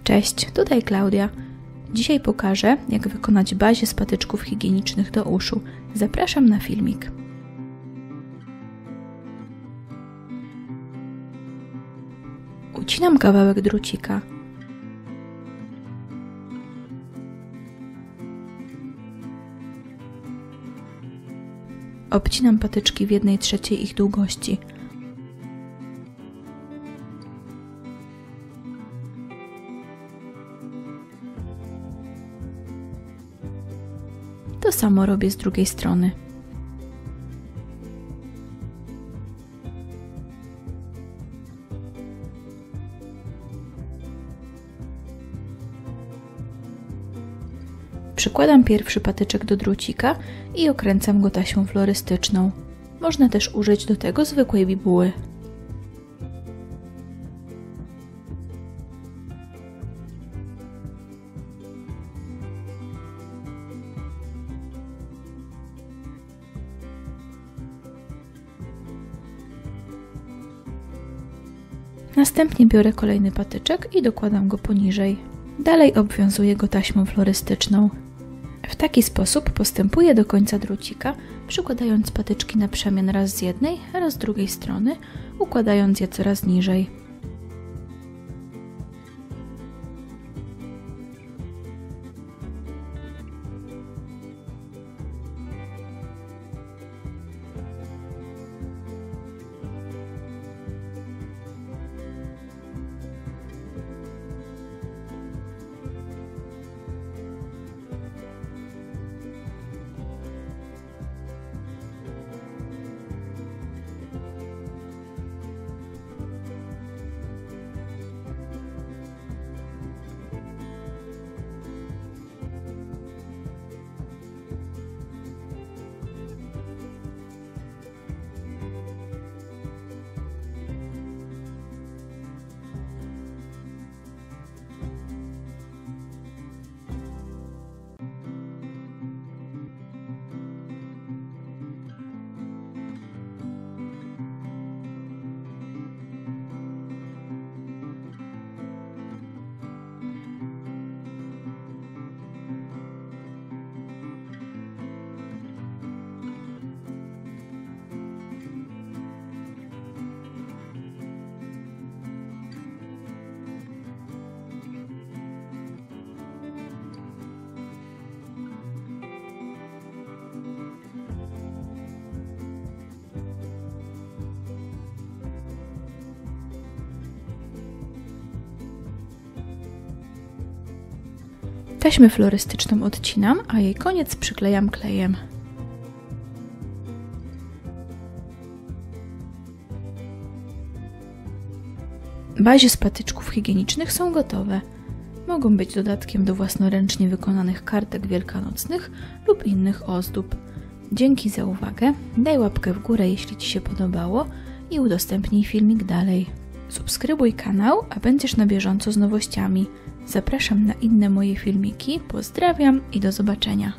Cześć, tutaj Klaudia. Dzisiaj pokażę, jak wykonać bazie z patyczków higienicznych do uszu. Zapraszam na filmik. Ucinam kawałek drucika. Obcinam patyczki w 1/3 ich długości. To samo robię z drugiej strony. Przykładam pierwszy patyczek do drucika i okręcam go taśmą florystyczną. Można też użyć do tego zwykłej bibuły. Następnie biorę kolejny patyczek i dokładam go poniżej. Dalej obwiązuję go taśmą florystyczną. W taki sposób postępuję do końca drucika, przykładając patyczki na przemian raz z jednej, raz z drugiej strony, układając je coraz niżej. Taśmę florystyczną odcinam, a jej koniec przyklejam klejem. Bazie z patyczków higienicznych są gotowe. Mogą być dodatkiem do własnoręcznie wykonanych kartek wielkanocnych lub innych ozdób. Dzięki za uwagę, daj łapkę w górę, jeśli Ci się podobało i udostępnij filmik dalej. Subskrybuj kanał, a będziesz na bieżąco z nowościami. Zapraszam na inne moje filmiki, pozdrawiam i do zobaczenia.